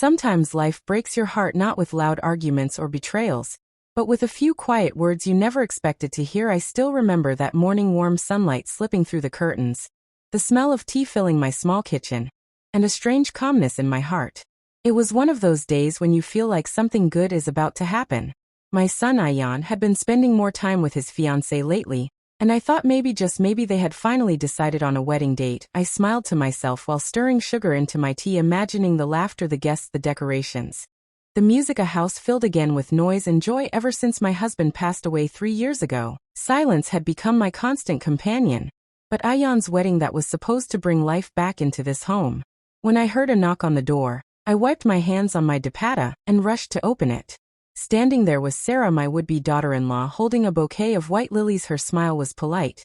Sometimes life breaks your heart not with loud arguments or betrayals, but with a few quiet words you never expected to hear. I still remember that morning, warm sunlight slipping through the curtains, the smell of tea filling my small kitchen, and a strange calmness in my heart. It was one of those days when you feel like something good is about to happen. My son Ayan had been spending more time with his fiancée lately, and I thought maybe, just maybe, they had finally decided on a wedding date. I smiled to myself while stirring sugar into my tea, imagining the laughter, the guests, the decorations. The music, a house filled again with noise and joy. Ever since my husband passed away 3 years ago, silence had become my constant companion. But Ayan's wedding, that was supposed to bring life back into this home. When I heard a knock on the door, I wiped my hands on my dupatta and rushed to open it. Standing there was Sarah, my would-be daughter-in-law, holding a bouquet of white lilies. Her smile was polite,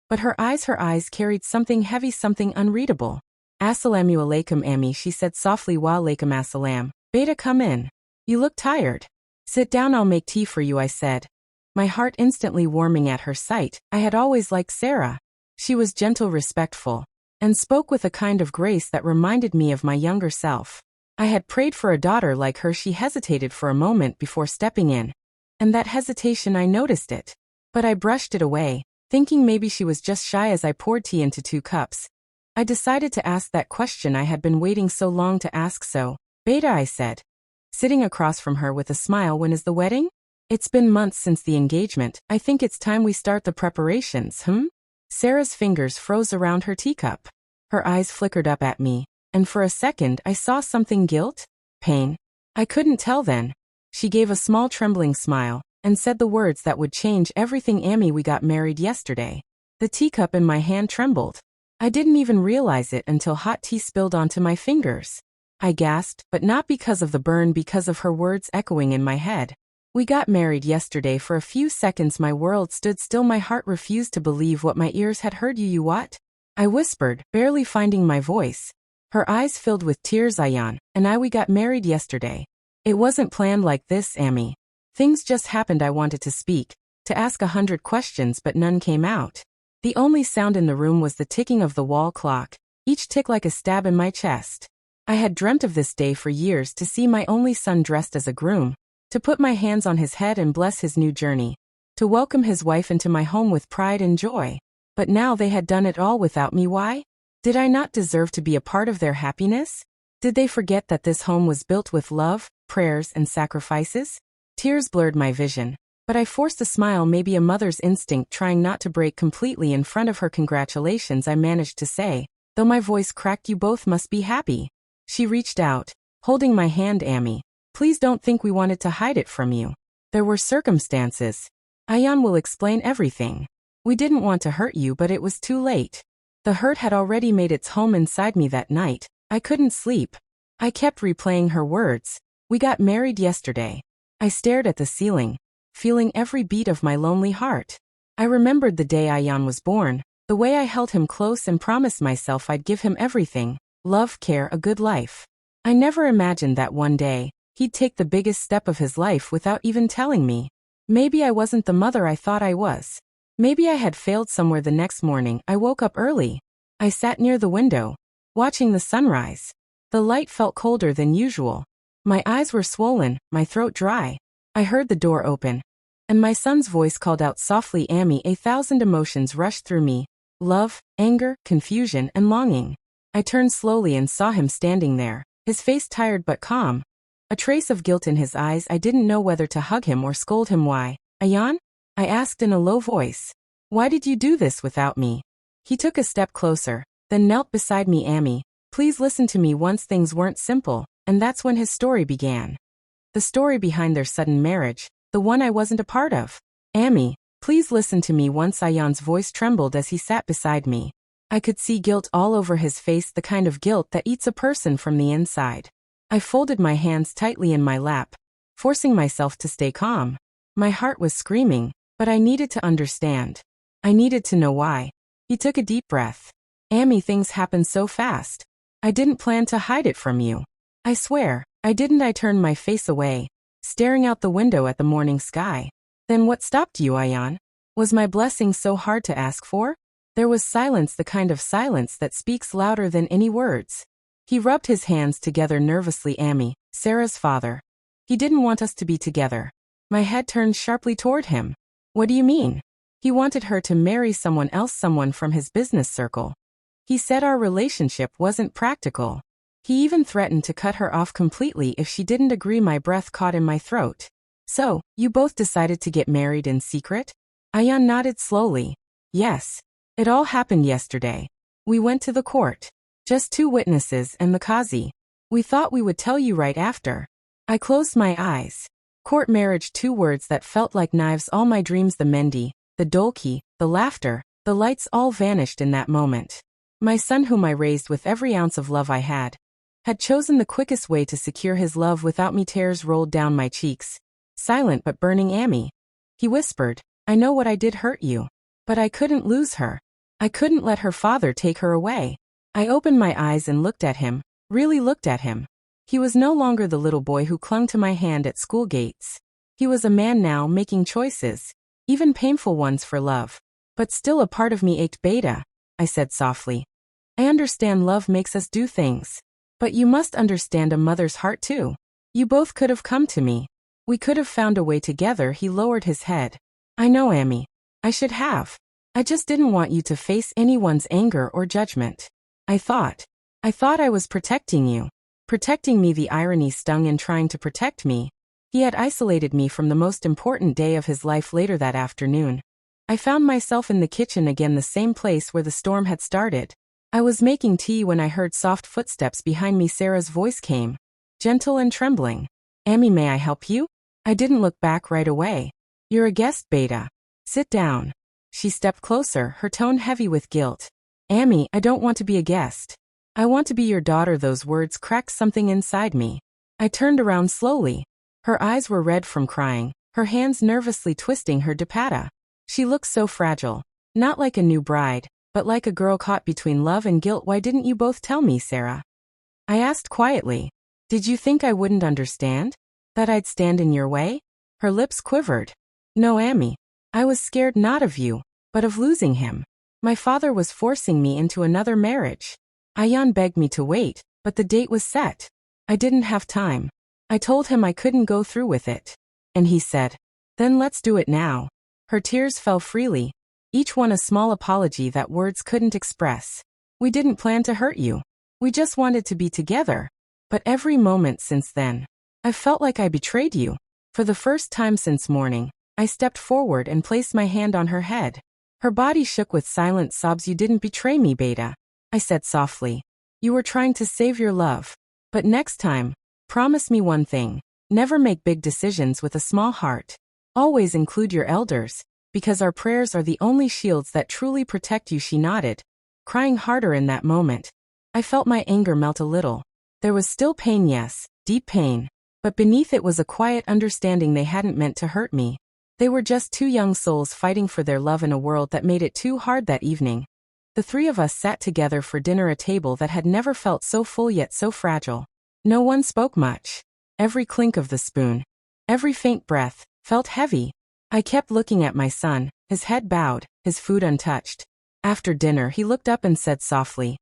but her eyes carried something heavy, something unreadable. "Assalamu alaikum, Ami," she said softly. "Wa alaikum assalam. Beta, come in. You look tired. Sit down, I'll make tea for you," I said, my heart instantly warming at her sight. I had always liked Sarah. She was gentle, respectful, and spoke with a kind of grace that reminded me of my younger self. I had prayed for a daughter like her. She hesitated for a moment before stepping in, and that hesitation, I noticed it. But I brushed it away, thinking maybe she was just shy. As I poured tea into 2 cups, I decided to ask that question I had been waiting so long to ask. "So, Beta," I said, sitting across from her with a smile, "when is the wedding?" "It's been months since the engagement. I think it's time we start the preparations." Sarah's fingers froze around her teacup. Her eyes flickered up at me, and for a second I saw something. Guilt? Pain? I couldn't tell then. She gave a small trembling smile, and said the words that would change everything. "Ami, we got married yesterday." The teacup in my hand trembled. I didn't even realize it until hot tea spilled onto my fingers. I gasped, but not because of the burn, because of her words echoing in my head. "We got married yesterday." For a few seconds my world stood still. My heart refused to believe what my ears had heard. You what?" I whispered, barely finding my voice. Her eyes filled with tears. "Ayan and we got married yesterday. It wasn't planned like this, Ami. Things just happened." I wanted to speak, to ask 100 questions, but none came out. The only sound in the room was the ticking of the wall clock, each tick like a stab in my chest. I had dreamt of this day for years, to see my only son dressed as a groom, to put my hands on his head and bless his new journey, to welcome his wife into my home with pride and joy. But now they had done it all without me. Why? Did I not deserve to be a part of their happiness? Did they forget that this home was built with love, prayers, and sacrifices? Tears blurred my vision, but I forced a smile, maybe a mother's instinct, trying not to break completely in front of her. "Congratulations," I managed to say, though my voice cracked. "You both must be happy." She reached out, holding my hand. "Ami, please don't think we wanted to hide it from you. There were circumstances. Ayan will explain everything. We didn't want to hurt you, but it was too late." The hurt had already made its home inside me that night. I couldn't sleep. I kept replaying her words. "We got married yesterday." I stared at the ceiling, feeling every beat of my lonely heart. I remembered the day Ayan was born, the way I held him close and promised myself I'd give him everything: love, care, a good life. I never imagined that one day he'd take the biggest step of his life without even telling me. Maybe I wasn't the mother I thought I was. Maybe I had failed somewhere. The next morning, I woke up early. I sat near the window, watching the sunrise. The light felt colder than usual. My eyes were swollen, my throat dry. I heard the door open, and my son's voice called out softly, "Ami." 1,000 emotions rushed through me: love, anger, confusion, and longing. I turned slowly and saw him standing there, his face tired but calm, a trace of guilt in his eyes. I didn't know whether to hug him or scold him. "Why, Ayan?" I asked in a low voice. "Why did you do this without me?" He took a step closer, then knelt beside me. "Ami, please listen to me. Once things weren't simple." And that's when his story began. The story behind their sudden marriage, the one I wasn't a part of. "Ami, please listen to me." Once Ayan's voice trembled as he sat beside me. I could see guilt all over his face, the kind of guilt that eats a person from the inside. I folded my hands tightly in my lap, forcing myself to stay calm. My heart was screaming, but I needed to understand. I needed to know why. He took a deep breath. "Ami, things happened so fast. I didn't plan to hide it from you. I swear, I didn't." I turned my face away, staring out the window at the morning sky. "Then what stopped you, Ayan? Was my blessing so hard to ask for?" There was silence, the kind of silence that speaks louder than any words. He rubbed his hands together nervously. "Ami, Sarah's father. He didn't want us to be together. My head turned sharply toward him. What do you mean? He wanted her to marry someone else, someone from his business circle. He said our relationship wasn't practical. He even threatened to cut her off completely if she didn't agree. My breath caught in my throat. So, you both decided to get married in secret? Ayan nodded slowly. Yes. It all happened yesterday. We went to the court. Just 2 witnesses and the qazi. We thought we would tell you right after. I closed my eyes. Court marriage, 2 words that felt like knives. All my dreams, the mendi, the dolki, the laughter, the lights all vanished in that moment. My son, whom I raised with every ounce of love I had chosen the quickest way to secure his love without me. Tears rolled down my cheeks. Silent but burning. Amy. He whispered, I know what I did hurt you. But I couldn't lose her. I couldn't let her father take her away. I opened my eyes and looked at him, really looked at him. He was no longer the little boy who clung to my hand at school gates. He was a man now, making choices, even painful ones, for love. But still a part of me ached. Beta, I said softly. I understand love makes us do things. But you must understand a mother's heart too. You both could have come to me. We could have found a way together. He lowered his head. I know, Amy. I should have. I just didn't want you to face anyone's anger or judgment. I thought I was protecting you. Protecting me. The irony stung in trying to protect me. He had isolated me from the most important day of his life. Later that afternoon, I found myself in the kitchen again, the same place where the storm had started. I was making tea when I heard soft footsteps behind me. Sarah's voice came, gentle and trembling. Amy, may I help you? I didn't look back right away. You're a guest, Beta. Sit down. She stepped closer, her tone heavy with guilt. Amy, I don't want to be a guest. I want to be your daughter. Those words cracked something inside me. I turned around slowly. Her eyes were red from crying, her hands nervously twisting her dupatta. She looked so fragile, not like a new bride, but like a girl caught between love and guilt. Why didn't you both tell me, Sarah? I asked quietly. Did you think I wouldn't understand? That I'd stand in your way? Her lips quivered. No, Amy. I was scared not of you, but of losing him. My father was forcing me into another marriage. Ayan begged me to wait, but the date was set. I didn't have time. I told him I couldn't go through with it. And he said, then let's do it now. Her tears fell freely, each one a small apology that words couldn't express. We didn't plan to hurt you. We just wanted to be together. But every moment since then, I felt like I betrayed you. For the first time since morning, I stepped forward and placed my hand on her head. Her body shook with silent sobs. You didn't betray me, Beta, I said softly. You were trying to save your love. But next time, promise me one thing. Never make big decisions with a small heart. Always include your elders, because our prayers are the only shields that truly protect you. She nodded, crying harder in that moment. I felt my anger melt a little. There was still pain, yes, deep pain. But beneath it was a quiet understanding. They hadn't meant to hurt me. They were just 2 young souls fighting for their love in a world that made it too hard. That evening, the 3 of us sat together for dinner, a table that had never felt so full yet so fragile. No one spoke much. Every clink of the spoon, every faint breath, felt heavy. I kept looking at my son, his head bowed, his food untouched. After dinner, he looked up and said softly,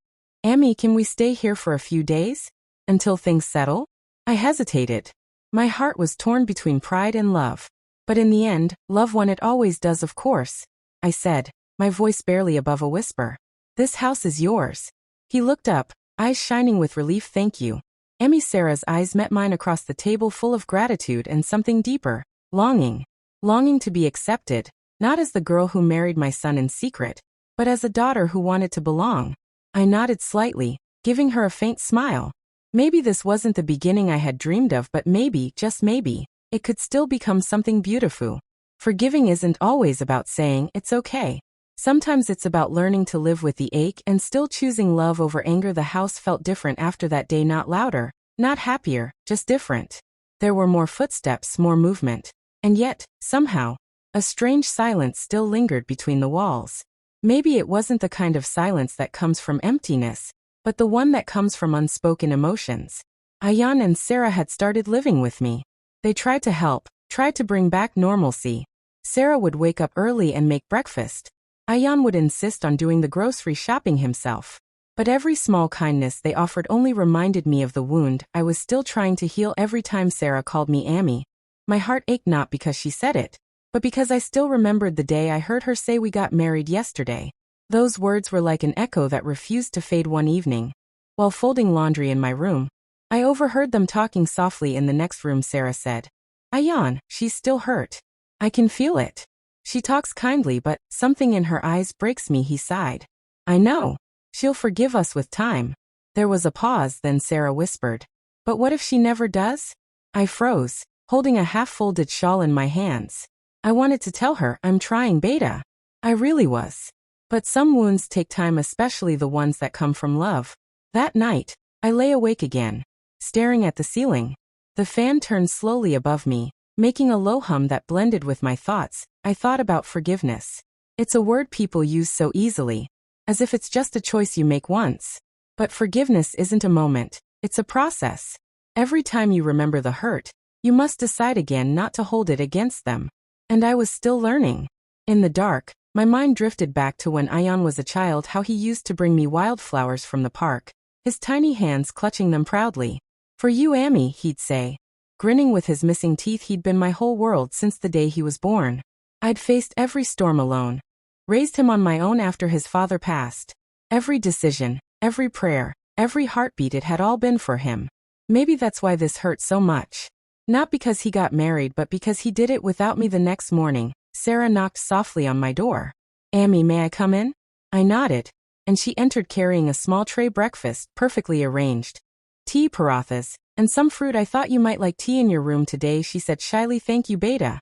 Amy, can we stay here for a few days? Until things settle? I hesitated. My heart was torn between pride and love. But in the end, love won. It always does, of course. I said, my voice barely above a whisper. This house is yours. He looked up, eyes shining with relief. Thank you. Amy. Sarah's eyes met mine across the table, full of gratitude and something deeper, longing. Longing to be accepted, not as the girl who married my son in secret, but as a daughter who wanted to belong. I nodded slightly, giving her a faint smile. Maybe this wasn't the beginning I had dreamed of, but maybe, just maybe, it could still become something beautiful. Forgiving isn't always about saying it's okay. Sometimes it's about learning to live with the ache and still choosing love over anger. The house felt different after that day, not louder, not happier, just different. There were more footsteps, more movement. And yet, somehow, a strange silence still lingered between the walls. Maybe it wasn't the kind of silence that comes from emptiness, but the one that comes from unspoken emotions. Ayan and Sarah had started living with me. They tried to help, tried to bring back normalcy. Sarah would wake up early and make breakfast. Ayan would insist on doing the grocery shopping himself. But every small kindness they offered only reminded me of the wound I was still trying to heal. Every time Sarah called me Amy, my heart ached, not because she said it, but because I still remembered the day I heard her say we got married yesterday. Those words were like an echo that refused to fade. One evening, while folding laundry in my room, I overheard them talking softly in the next room. Sarah said, "Ayan, she's still hurt. I can feel it. She talks kindly, but something in her eyes breaks me." He sighed. "I know. She'll forgive us with time." There was a pause, then Sarah whispered, "But what if she never does?" I froze, holding a half-folded shawl in my hands. I wanted to tell her, "I'm trying, Beta." I really was. But some wounds take time, especially the ones that come from love. That night, I lay awake again, staring at the ceiling. The fan turned slowly above me, making a low hum that blended with my thoughts. I thought about forgiveness. It's a word people use so easily, as if it's just a choice you make once. But forgiveness isn't a moment, it's a process. Every time you remember the hurt, you must decide again not to hold it against them. And I was still learning. In the dark, my mind drifted back to when Ayan was a child, how he used to bring me wildflowers from the park, his tiny hands clutching them proudly. "For you, Amy," he'd say, grinning with his missing teeth. He'd been my whole world since the day he was born. I'd faced every storm alone, raised him on my own after his father passed. Every decision, every prayer, every heartbeat, it had all been for him. Maybe that's why this hurt so much. Not because he got married, but because he did it without me. The next morning, Sarah knocked softly on my door. "Amy, may I come in?" I nodded, and she entered carrying a small tray. Breakfast, perfectly arranged. Tea, parathas, and some fruit. "I thought you might like tea in your room today," she said shyly. "Thank you, Beta,"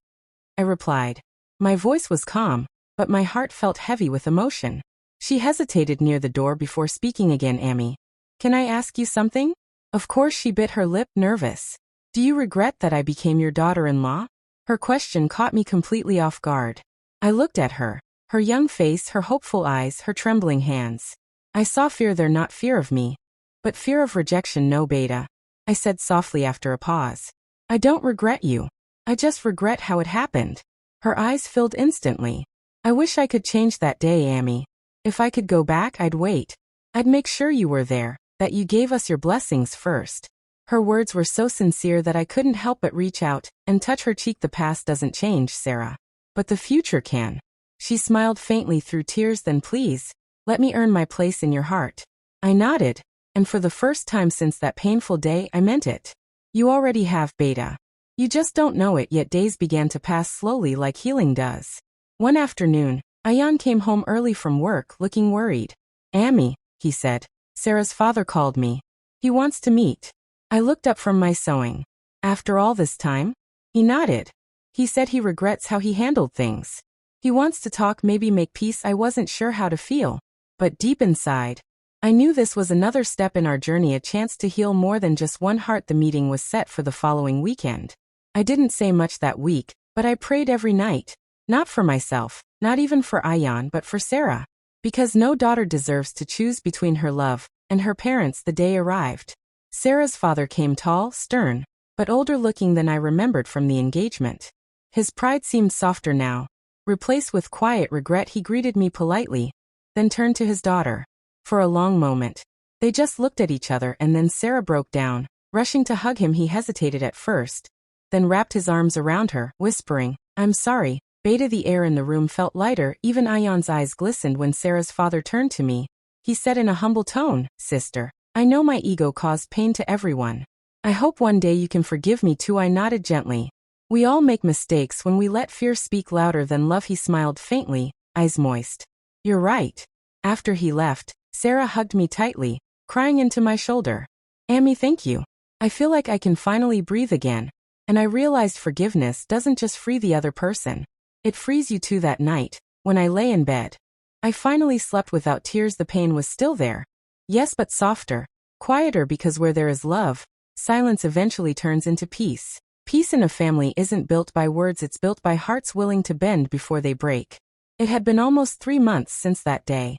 I replied. My voice was calm, but my heart felt heavy with emotion. She hesitated near the door before speaking again. "Amy, can I ask you something?" Of course. She bit her lip, nervous. "Do you regret that I became your daughter-in-law?" Her question caught me completely off guard. I looked at her young face, her hopeful eyes, her trembling hands. I saw fear there, not fear of me, but fear of rejection. "No, Beta," I said softly after a pause. "I don't regret you. I just regret how it happened." Her eyes filled instantly. "I wish I could change that day, Amy. If I could go back, I'd wait. I'd make sure you were there, that you gave us your blessings first." Her words were so sincere that I couldn't help but reach out and touch her cheek. "The past doesn't change, Sarah, but the future can." She smiled faintly through tears. "Then please, let me earn my place in your heart." I nodded, and for the first time since that painful day, I meant it. "You already have, Beta. You just don't know it yet." Days began to pass slowly, like healing does. One afternoon, Ayan came home early from work, looking worried. "Amy," he said, "Sarah's father called me. He wants to meet." I looked up from my sewing. "After all this time?" He nodded. "He said he regrets how he handled things. He wants to talk, maybe make peace." I wasn't sure how to feel, but deep inside, I knew this was another step in our journey, a chance to heal more than just one heart. The meeting was set for the following weekend. I didn't say much that week, but I prayed every night. Not for myself, not even for Ayan, but for Sarah. Because no daughter deserves to choose between her love and her parents. The day arrived. Sarah's father came, tall, stern, but older looking than I remembered from the engagement. His pride seemed softer now, replaced with quiet regret. He greeted me politely, then turned to his daughter. For a long moment, they just looked at each other, and then Sarah broke down, rushing to hug him. He hesitated at first, then wrapped his arms around her, whispering, "I'm sorry, Beta." The air in the room felt lighter. Even Ayan's eyes glistened when Sarah's father turned to me. He said in a humble tone, "Sister, I know my ego caused pain to everyone. I hope one day you can forgive me too." I nodded gently. "We all make mistakes when we let fear speak louder than love." He smiled faintly, eyes moist. "You're right." After he left, Sarah hugged me tightly, crying into my shoulder. "Amy, thank you. I feel like I can finally breathe again." And I realized forgiveness doesn't just free the other person. It frees you too. That night, when I lay in bed, I finally slept without tears. The pain was still there. Yes, but softer, quieter, because where there is love, silence eventually turns into peace. Peace in a family isn't built by words, it's built by hearts willing to bend before they break. It had been almost 3 months since that day.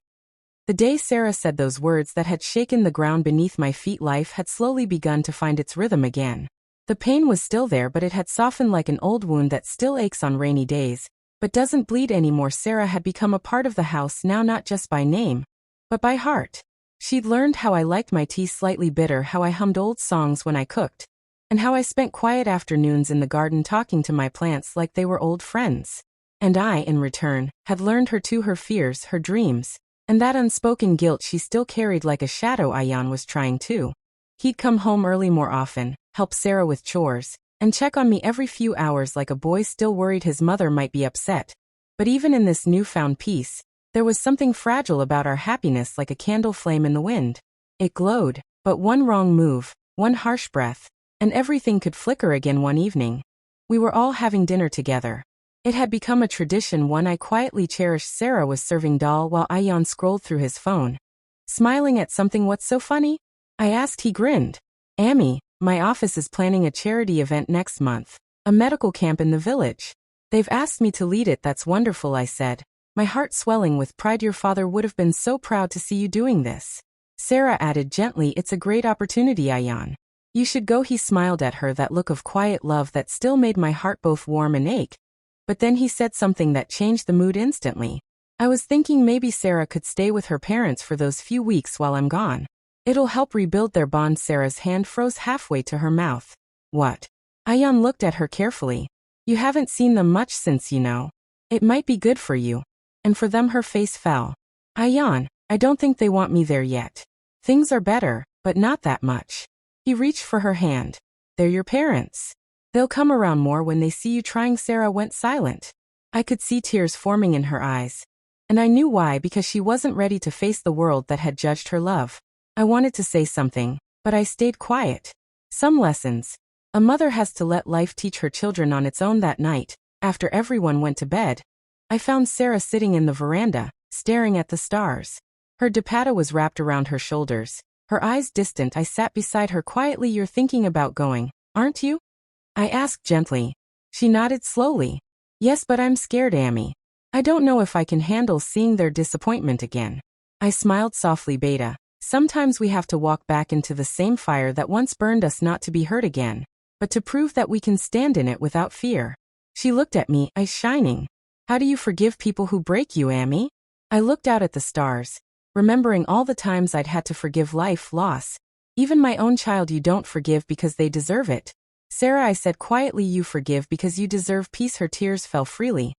The day Sarah said those words that had shaken the ground beneath my feet. Life had slowly begun to find its rhythm again. The pain was still there, but it had softened like an old wound that still aches on rainy days, but doesn't bleed anymore. Sarah had become a part of the house now, not just by name, but by heart. She'd learned how I liked my tea slightly bitter, how I hummed old songs when I cooked, and how I spent quiet afternoons in the garden talking to my plants like they were old friends. And I, in return, had learned her too, her fears, her dreams, and that unspoken guilt she still carried like a shadow. Ayan was trying too. He'd come home early more often, help Sarah with chores, and check on me every few hours like a boy still worried his mother might be upset. But even in this newfound peace, there was something fragile about our happiness, like a candle flame in the wind. It glowed, but one wrong move, one harsh breath, and everything could flicker again. One evening, we were all having dinner together. It had become a tradition, one I quietly cherished. Sarah was serving dal while Ayan scrolled through his phone, smiling at something. "What's so funny?" I asked. He grinned. "Amy, my office is planning a charity event next month, a medical camp in the village. They've asked me to lead it." "That's wonderful," I said, my heart swelling with pride. "Your father would have been so proud to see you doing this." Sarah added gently, "It's a great opportunity, Ayan. You should go." He smiled at her, that look of quiet love that still made my heart both warm and ache. But then he said something that changed the mood instantly. "I was thinking maybe Sarah could stay with her parents for those few weeks while I'm gone. It'll help rebuild their bond." Sarah's hand froze halfway to her mouth. "What?" Ayan looked at her carefully. "You haven't seen them much since, you know. It might be good for you. And for them." Her face fell. "Ayan, I don't think they want me there yet. Things are better, but not that much." He reached for her hand. "They're your parents. They'll come around more when they see you trying." Sarah went silent. I could see tears forming in her eyes. And I knew why, because she wasn't ready to face the world that had judged her love. I wanted to say something, but I stayed quiet. Some lessons a mother has to let life teach her children on its own. That night, after everyone went to bed, I found Sarah sitting in the veranda, staring at the stars. Her dupatta was wrapped around her shoulders, her eyes distant. I sat beside her quietly. "You're thinking about going, aren't you?" I asked gently. She nodded slowly. "Yes, but I'm scared, Amy. I don't know if I can handle seeing their disappointment again." I smiled softly. "Beta, sometimes we have to walk back into the same fire that once burned us, not to be hurt again, but to prove that we can stand in it without fear." She looked at me, eyes shining. "How do you forgive people who break you, Amy?" I looked out at the stars, remembering all the times I'd had to forgive life, loss, even my own child. "You don't forgive because they deserve it, Sarah," I said quietly. "You forgive because you deserve peace." Her tears fell freely,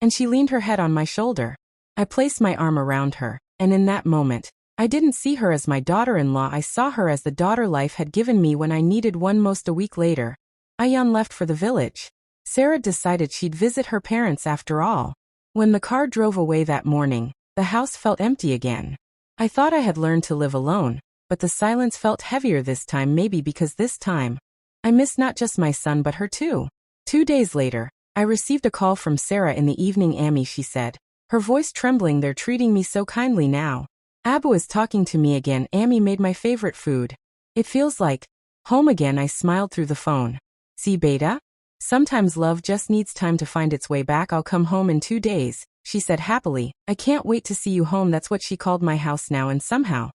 and she leaned her head on my shoulder. I placed my arm around her, and in that moment, I didn't see her as my daughter-in-law. I saw her as the daughter life had given me when I needed one most. A week later, Ayan left for the village. Sarah decided she'd visit her parents after all. When the car drove away that morning, the house felt empty again. I thought I had learned to live alone, but the silence felt heavier this time, maybe because this time, I missed not just my son but her too. 2 days later, I received a call from Sarah in the evening. "Amy," she said, her voice trembling, "they're treating me so kindly now. Abu is talking to me again. Amy made my favorite food. It feels like home again." I smiled through the phone. "See, Beta? Sometimes love just needs time to find its way back." "I'll come home in 2 days, she said happily. "I can't wait to see you home." That's what she called my house now, and somehow,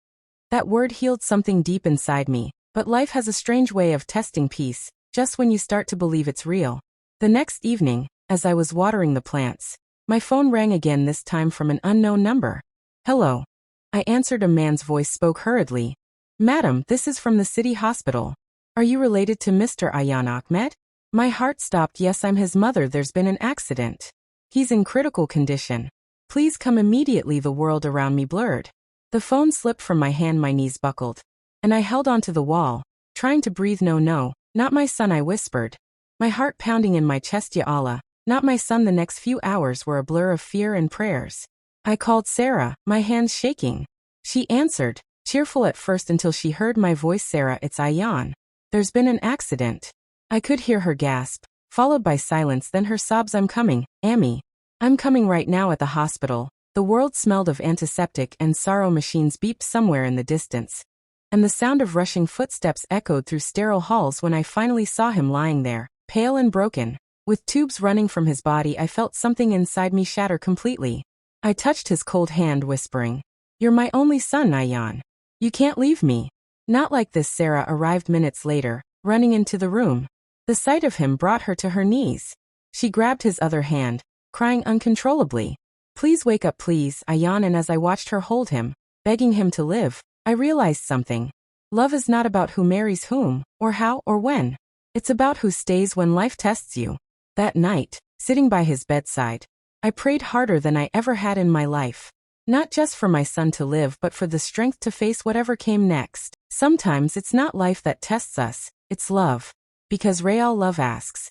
that word healed something deep inside me. But life has a strange way of testing peace, just when you start to believe it's real. The next evening, as I was watering the plants, my phone rang again, this time from an unknown number. "Hello." I answered. A man's voice spoke hurriedly. "Madam, this is from the city hospital. Are you related to Mr. Ayan Ahmed?" My heart stopped. "Yes, I'm his mother. There's been an accident. He's in critical condition. Please come immediately." The world around me blurred. The phone slipped from my hand, my knees buckled, and I held onto the wall, trying to breathe. "No, no, not my son," I whispered, my heart pounding in my chest. "Ya Allah, not my son." The next few hours were a blur of fear and prayers. I called Sarah, my hands shaking. She answered, cheerful at first until she heard my voice. "Sarah, it's Ayan. There's been an accident." I could hear her gasp, followed by silence, then her sobs. "I'm coming, Amy. I'm coming right now." At the hospital, the world smelled of antiseptic and sorrow. Machines beeped somewhere in the distance, and the sound of rushing footsteps echoed through sterile halls. When I finally saw him lying there, pale and broken, with tubes running from his body, I felt something inside me shatter completely. I touched his cold hand, whispering, "You're my only son, Ayan. You can't leave me." "Not like this." Sarah arrived minutes later, running into the room. The sight of him brought her to her knees. She grabbed his other hand, crying uncontrollably, "Please wake up, please, Ayan." And as I watched her hold him, begging him to live, I realized something. Love is not about who marries whom, or how, or when. It's about who stays when life tests you. That night, sitting by his bedside, I prayed harder than I ever had in my life. Not just for my son to live, but for the strength to face whatever came next. Sometimes it's not life that tests us, it's love. Because real love asks,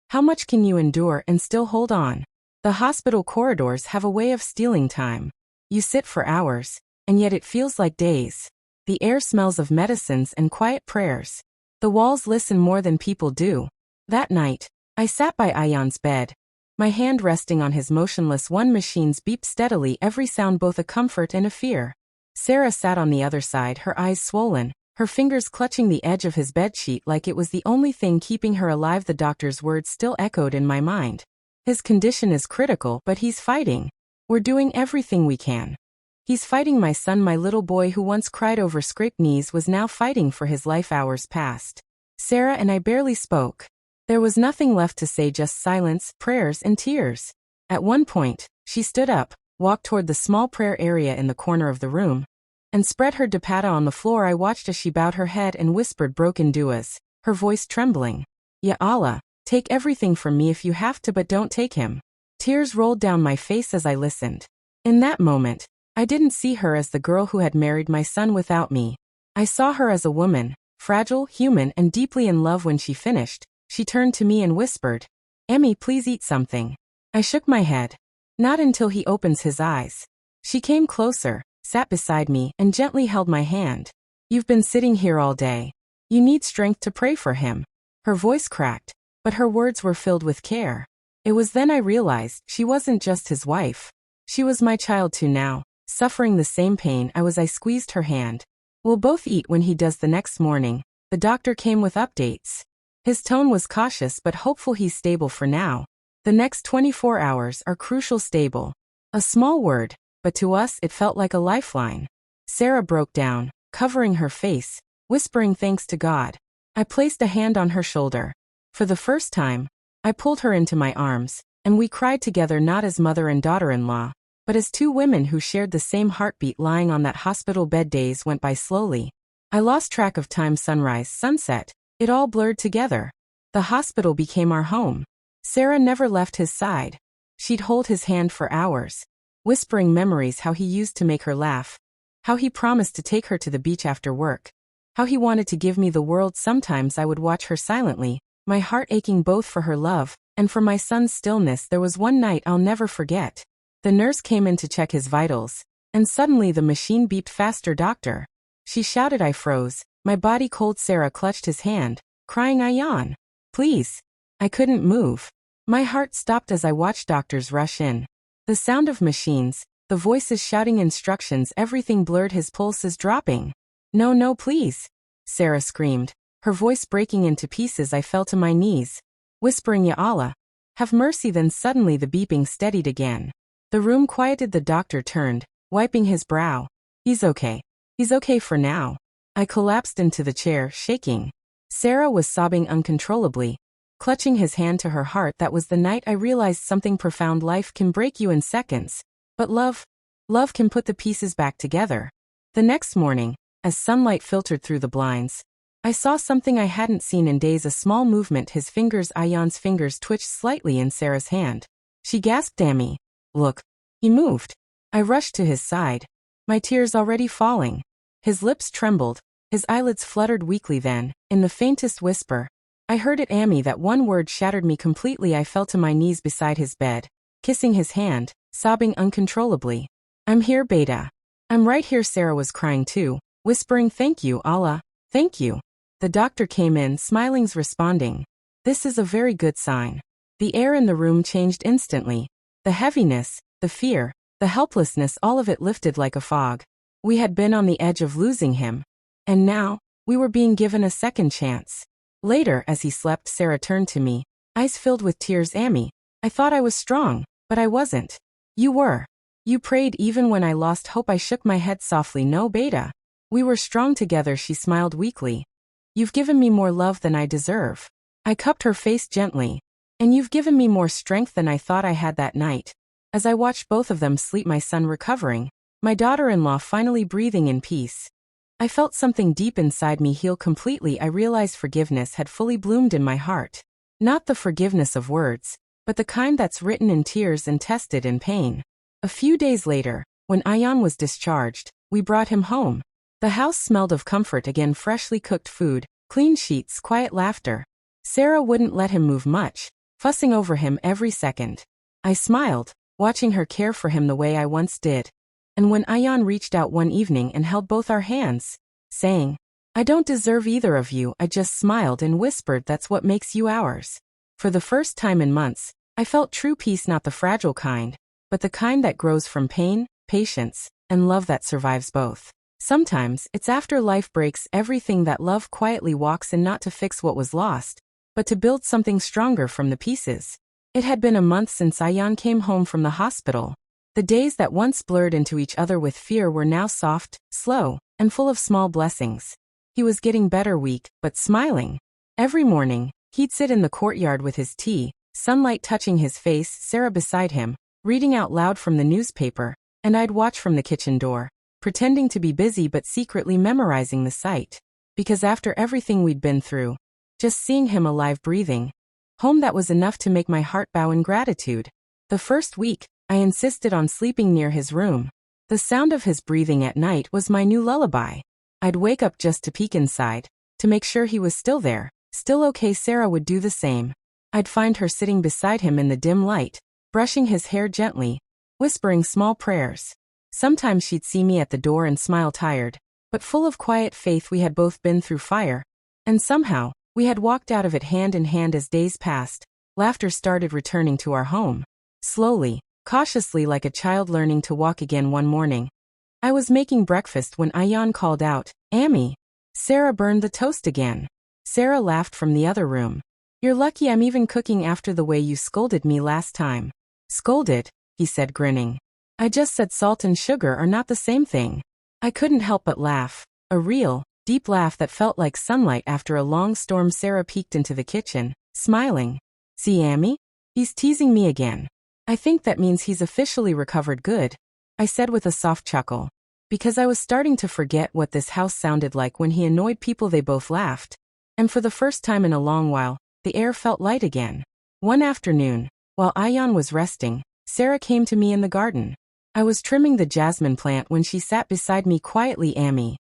how much can you endure and still hold on? The hospital corridors have a way of stealing time. You sit for hours, and yet it feels like days. The air smells of medicines and quiet prayers. The walls listen more than people do. That night, I sat by Ayan's bed, my hand resting on his motionless one. Machines beeped steadily, every sound both a comfort and a fear. Sarah sat on the other side, her eyes swollen, her fingers clutching the edge of his bedsheet like it was the only thing keeping her alive. The doctor's words still echoed in my mind. His condition is critical, but he's fighting. We're doing everything we can. He's fighting. My son, my little boy who once cried over scraped knees, was now fighting for his life. Hours passed. Sarah and I barely spoke. There was nothing left to say, just silence, prayers, and tears. At one point, she stood up, walked toward the small prayer area in the corner of the room, and spread her dupatta on the floor. I watched as she bowed her head and whispered broken duas, her voice trembling. Ya Allah, take everything from me if you have to, but don't take him. Tears rolled down my face as I listened. In that moment, I didn't see her as the girl who had married my son without me. I saw her as a woman, fragile, human, and deeply in love. When she finished, she turned to me and whispered, Emmy, please eat something. I shook my head. Not until he opens his eyes. She came closer, sat beside me, and gently held my hand. You've been sitting here all day. You need strength to pray for him. Her voice cracked, but her words were filled with care. It was then I realized she wasn't just his wife. She was my child too now, suffering the same pain I was. I squeezed her hand. We'll both eat when he does. The next morning, the doctor came with updates. His tone was cautious but hopeful. He's stable for now. The next 24 hours are crucial. Stable. A small word, but to us it felt like a lifeline. Sarah broke down, covering her face, whispering thanks to God. I placed a hand on her shoulder. For the first time, I pulled her into my arms, and we cried together, not as mother and daughter-in-law, but as two women who shared the same heartbeat. Lying on that hospital bed, days went by slowly. I lost track of time. Sunrise, sunset, it all blurred together. The hospital became our home. Sarah never left his side. She'd hold his hand for hours, whispering memories, how he used to make her laugh, how he promised to take her to the beach after work, how he wanted to give me the world. Sometimes I would watch her silently, my heart aching both for her love and for my son's stillness. There was one night I'll never forget. The nurse came in to check his vitals, and suddenly the machine beeped. Faster, doctor. She shouted. I froze, my body cold. Sarah clutched his hand, crying, Ayan, please. I couldn't move. My heart stopped as I watched doctors rush in. The sound of machines, the voices shouting instructions, everything blurred. His pulse is dropping. No, no, please, Sarah screamed, her voice breaking into pieces. I fell to my knees, whispering, Ya Allah, have mercy. Then suddenly the beeping steadied again. The room quieted. The doctor turned, wiping his brow. He's okay. He's okay for now. I collapsed into the chair, shaking. Sarah was sobbing uncontrollably, clutching his hand to her heart. That was the night I realized something profound. Life can break you in seconds, but love can put the pieces back together. The next morning, as sunlight filtered through the blinds, I saw something I hadn't seen in days. A small movement. His fingers, Ayan's fingers, twitched slightly in Sarah's hand. She gasped, Dammy, look. He moved. I rushed to his side, my tears already falling. His lips trembled, his eyelids fluttered weakly. Then, in the faintest whisper, I heard it, Ammi. That one word shattered me completely. I fell to my knees beside his bed, kissing his hand, sobbing uncontrollably. I'm here, Beta. I'm right here. Sarah was crying too, whispering, thank you, Allah, thank you. The doctor came in, smilings responding. This is a very good sign. The air in the room changed instantly. The heaviness, the fear, the helplessness, all of it lifted like a fog. We had been on the edge of losing him, and now, we were being given a second chance. Later, as he slept, Sarah turned to me, eyes filled with tears. Ammi, I thought I was strong, but I wasn't. You were. You prayed even when I lost hope. I shook my head softly. No, Beta. We were strong together. She smiled weakly. You've given me more love than I deserve. I cupped her face gently. And you've given me more strength than I thought I had. That night, as I watched both of them sleep, my son recovering, my daughter-in-law finally breathing in peace, I felt something deep inside me heal completely. I realized forgiveness had fully bloomed in my heart. Not the forgiveness of words, but the kind that's written in tears and tested in pain. A few days later, when Ayan was discharged, we brought him home. The house smelled of comfort again, freshly cooked food, clean sheets, quiet laughter. Sarah wouldn't let him move much, fussing over him every second. I smiled, watching her care for him the way I once did. And when Ayan reached out one evening and held both our hands, saying, "I don't deserve either of you," I just smiled and whispered, "That's what makes you ours." For the first time in months, I felt true peace, not the fragile kind, but the kind that grows from pain, patience, and love that survives both. Sometimes, it's after life breaks everything that love quietly walks in, not to fix what was lost, but to build something stronger from the pieces. It had been a month since Ayan came home from the hospital. The days that once blurred into each other with fear were now soft, slow, and full of small blessings. He was getting better, weak, but smiling. Every morning, he'd sit in the courtyard with his tea, sunlight touching his face, Sarah beside him, reading out loud from the newspaper, and I'd watch from the kitchen door, pretending to be busy but secretly memorizing the sight. Because after everything we'd been through, just seeing him alive, breathing, home, that was enough to make my heart bow in gratitude. The first week, I insisted on sleeping near his room. The sound of his breathing at night was my new lullaby. I'd wake up just to peek inside, to make sure he was still there, still okay. Sarah would do the same. I'd find her sitting beside him in the dim light, brushing his hair gently, whispering small prayers. Sometimes she'd see me at the door and smile, tired, but full of quiet faith. We had both been through fire, and somehow, we had walked out of it hand in hand. As days passed, laughter started returning to our home. Slowly, cautiously, like a child learning to walk again. One morning, I was making breakfast when Ayan called out, "Amy, Sarah burned the toast again." Sarah laughed from the other room. "You're lucky I'm even cooking after the way you scolded me last time." "Scolded?" he said, grinning. "I just said salt and sugar are not the same thing." I couldn't help but laugh. A real, deep laugh that felt like sunlight after a long storm. Sarah peeked into the kitchen, smiling. "See, Amy? He's teasing me again. I think that means he's officially recovered good," I said with a soft chuckle. Because I was starting to forget what this house sounded like when he annoyed people. They both laughed. And for the first time in a long while, the air felt light again. One afternoon, while Ayan was resting, Sarah came to me in the garden. I was trimming the jasmine plant when she sat beside me quietly. "Amy,"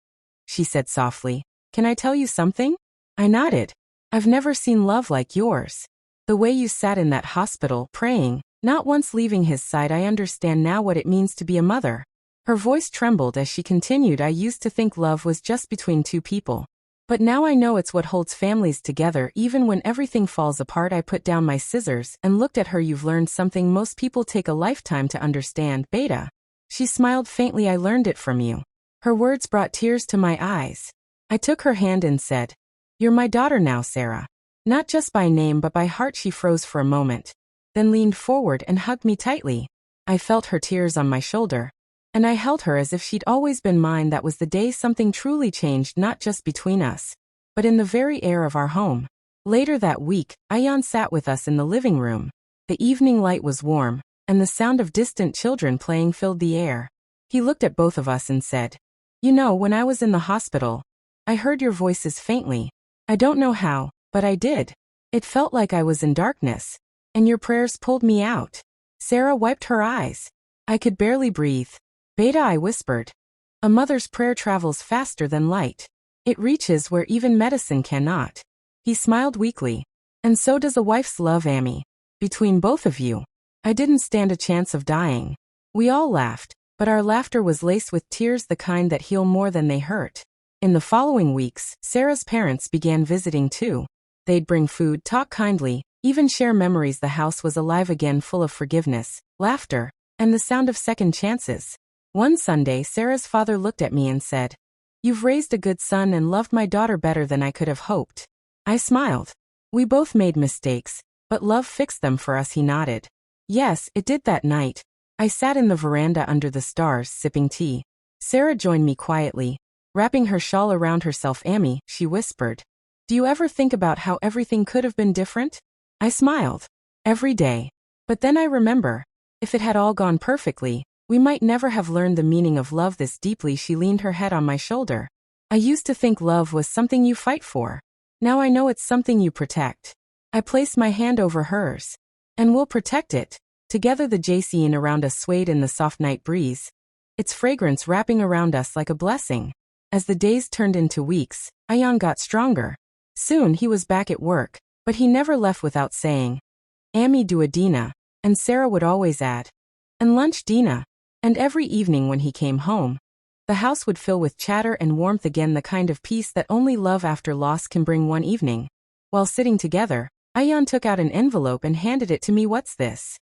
she said softly, "can I tell you something?" I nodded. "I've never seen love like yours. The way you sat in that hospital, praying, not once leaving his side. I understand now what it means to be a mother." Her voice trembled as she continued, "I used to think love was just between two people. But now I know it's what holds families together even when everything falls apart." I put down my scissors and looked at her. "You've learned something most people take a lifetime to understand, Beta." She smiled faintly. "I learned it from you." Her words brought tears to my eyes. I took her hand and said, "You're my daughter now, Sarah. Not just by name but by heart." She froze for a moment, then leaned forward and hugged me tightly. I felt her tears on my shoulder, and I held her as if she'd always been mine. That was the day something truly changed, not just between us, but in the very air of our home. Later that week, Ayan sat with us in the living room. The evening light was warm, and the sound of distant children playing filled the air. He looked at both of us and said, "You know, when I was in the hospital, I heard your voices faintly. I don't know how, but I did. It felt like I was in darkness, and your prayers pulled me out." Sarah wiped her eyes. "I could barely breathe." "Beta," I whispered. "A mother's prayer travels faster than light. It reaches where even medicine cannot." He smiled weakly. "And so does a wife's love, Amy. Between both of you, I didn't stand a chance of dying." We all laughed, but our laughter was laced with tears, the kind that heal more than they hurt. In the following weeks, Sarah's parents began visiting too. They'd bring food, talk kindly, even share memories. The house was alive again, full of forgiveness, laughter, and the sound of second chances. One Sunday, Sarah's father looked at me and said, "You've raised a good son and loved my daughter better than I could have hoped." I smiled. "We both made mistakes, but love fixed them for us." He nodded. "Yes, it did." That night, I sat in the veranda under the stars, sipping tea. Sarah joined me quietly, wrapping her shawl around herself. "Amy," she whispered, "do you ever think about how everything could have been different?" I smiled. "Every day. But then I remember, if it had all gone perfectly, we might never have learned the meaning of love this deeply." She leaned her head on my shoulder. I used to think love was something you fight for. Now I know it's something you protect. I placed my hand over hers. And we'll protect it. Together the jasmine around us swayed in the soft night breeze, its fragrance wrapping around us like a blessing. As the days turned into weeks, Ayan got stronger. Soon he was back at work, but he never left without saying, "Ami dua Dina," and Sarah would always add, "And lunch Dina." And every evening when he came home, the house would fill with chatter and warmth again, the kind of peace that only love after loss can bring. One evening, while sitting together, Ayan took out an envelope and handed it to me. "What's this?"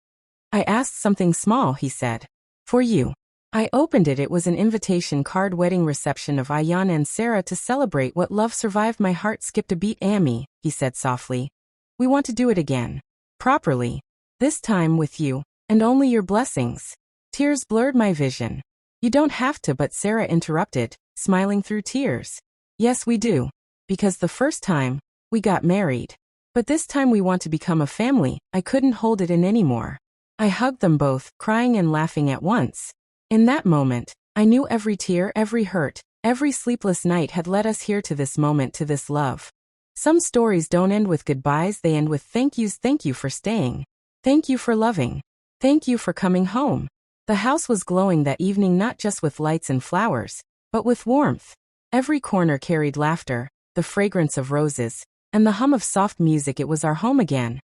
I asked. "Something small," he said. "For you." I opened it. It was an invitation card, wedding reception of Ayan and Sarah to celebrate what love survived. My heart skipped a beat. "Ami," he said softly. "We want to do it again. Properly. This time with you, and only your blessings." Tears blurred my vision. "You don't have to," but Sarah interrupted, smiling through tears. "Yes, we do. Because the first time, we got married. But this time we want to become a family." I couldn't hold it in anymore. I hugged them both, crying and laughing at once. In that moment, I knew every tear, every hurt, every sleepless night had led us here, to this moment, to this love. Some stories don't end with goodbyes, they end with thank yous. Thank you for staying. Thank you for loving. Thank you for coming home. The house was glowing that evening, not just with lights and flowers, but with warmth. Every corner carried laughter, the fragrance of roses, and the hum of soft music. It was our home again.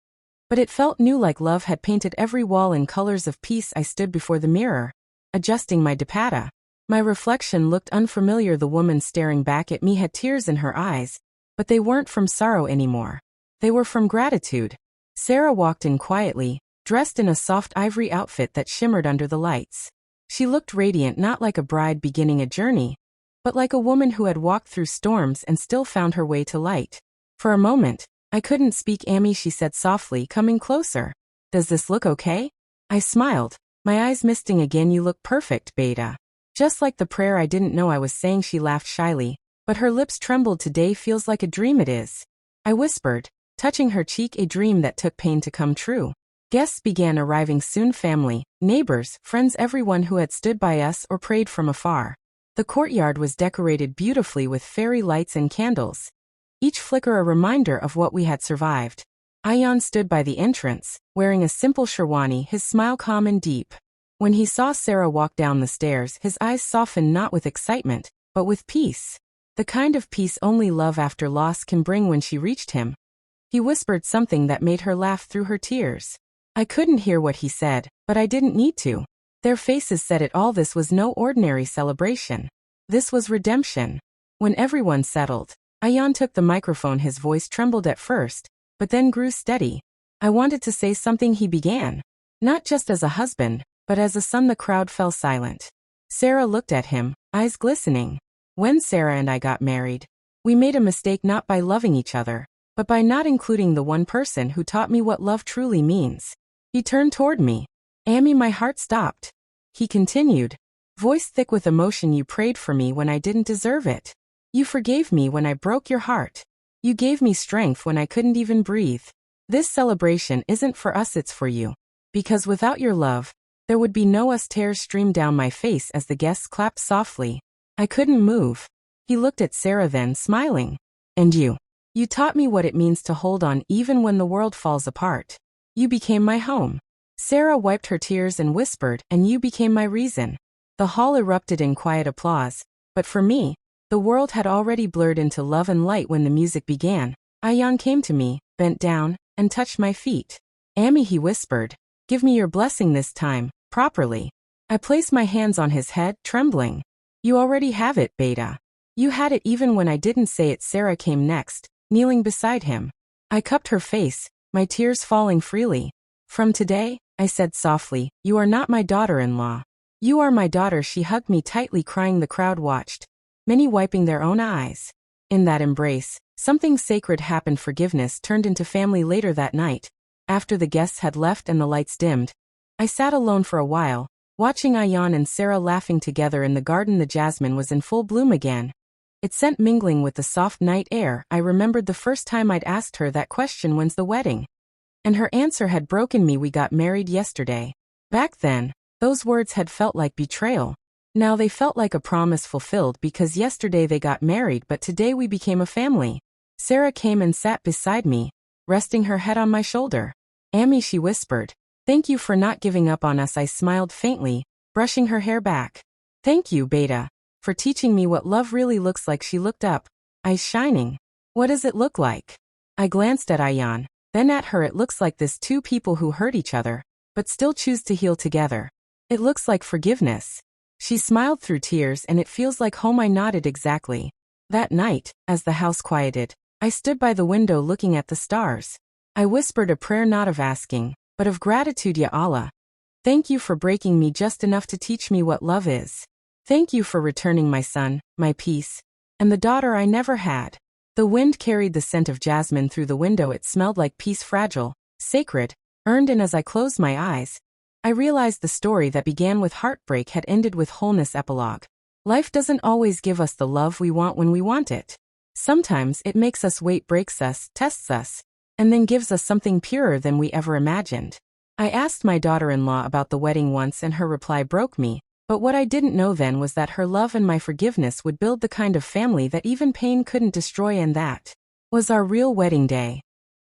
But it felt new, like love had painted every wall in colors of peace. I stood before the mirror, adjusting my dupatta. My reflection looked unfamiliar. The woman staring back at me had tears in her eyes, but they weren't from sorrow anymore. They were from gratitude. Sarah walked in quietly, dressed in a soft ivory outfit that shimmered under the lights. She looked radiant, not like a bride beginning a journey, but like a woman who had walked through storms and still found her way to light. For a moment, I couldn't speak. "Ami," she said softly, coming closer. "Does this look okay?" I smiled, my eyes misting again. "You look perfect, Beta. Just like the prayer I didn't know I was saying." She laughed shyly, but her lips trembled. "Today feels like a dream." "It is," I whispered, touching her cheek. "A dream that took pain to come true." Guests began arriving soon, family, neighbors, friends, everyone who had stood by us or prayed from afar. The courtyard was decorated beautifully with fairy lights and candles, each flicker a reminder of what we had survived. Ayan stood by the entrance, wearing a simple sherwani, his smile calm and deep. When he saw Sarah walk down the stairs, his eyes softened, not with excitement, but with peace. The kind of peace only love after loss can bring. When she reached him, he whispered something that made her laugh through her tears. I couldn't hear what he said, but I didn't need to. Their faces said it all. This was no ordinary celebration. This was redemption. When everyone settled, Ayan took the microphone. His voice trembled at first, but then grew steady. "I wanted to say something," he began. "Not just as a husband, but as a son." The crowd fell silent. Sarah looked at him, eyes glistening. "When Sarah and I got married, we made a mistake, not by loving each other, but by not including the one person who taught me what love truly means." He turned toward me. "Ami," my heart stopped. He continued, voice thick with emotion, "You prayed for me when I didn't deserve it. You forgave me when I broke your heart. You gave me strength when I couldn't even breathe. This celebration isn't for us, it's for you. Because without your love, there would be no us." Tears streamed down my face as the guests clapped softly. I couldn't move. He looked at Sarah, then smiling. "And you. You taught me what it means to hold on even when the world falls apart. You became my home." Sarah wiped her tears and whispered, "And you became my reason." The hall erupted in quiet applause, but for me, the world had already blurred into love and light. When the music began, Ayan came to me, bent down, and touched my feet. "Ami," he whispered, "give me your blessing this time, properly." I placed my hands on his head, trembling. "You already have it, Beta. You had it even when I didn't say it." Sarah came next, kneeling beside him. I cupped her face, my tears falling freely. "From today," I said softly, "you are not my daughter-in-law. You are my daughter." She hugged me tightly, crying. The crowd watched, many wiping their own eyes. In that embrace, something sacred happened. Forgiveness turned into family. Later that night, after the guests had left and the lights dimmed, I sat alone for a while, watching Ayan and Sarah laughing together in the garden. The jasmine was in full bloom again, its scent mingling with the soft night air. I remembered the first time I'd asked her that question, "When's the wedding?" And her answer had broken me. "We got married yesterday." Back then, those words had felt like betrayal. Now they felt like a promise fulfilled because yesterday they got married but today we became a family. Sarah came and sat beside me, resting her head on my shoulder. Amy, she whispered. Thank you for not giving up on us. I smiled faintly, brushing her hair back. Thank you, Beta, for teaching me what love really looks like. She looked up, eyes shining. What does it look like? I glanced at Ayan, then at her. It looks like this: two people who hurt each other, but still choose to heal together. It looks like forgiveness. She smiled through tears. And it feels like home. I nodded. Exactly. That night, as the house quieted, I stood by the window looking at the stars. I whispered a prayer, not of asking, but of gratitude. Ya Allah. Thank you for breaking me just enough to teach me what love is. Thank you for returning my son, my peace, and the daughter I never had. The wind carried the scent of jasmine through the window. It smelled like peace, fragile, sacred, earned. And as I closed my eyes, I realized the story that began with heartbreak had ended with wholeness. Epilogue. Life doesn't always give us the love we want when we want it. Sometimes it makes us wait, breaks us, tests us, and then gives us something purer than we ever imagined. I asked my daughter-in-law about the wedding once and her reply broke me, but what I didn't know then was that her love and my forgiveness would build the kind of family that even pain couldn't destroy, and that was our real wedding day.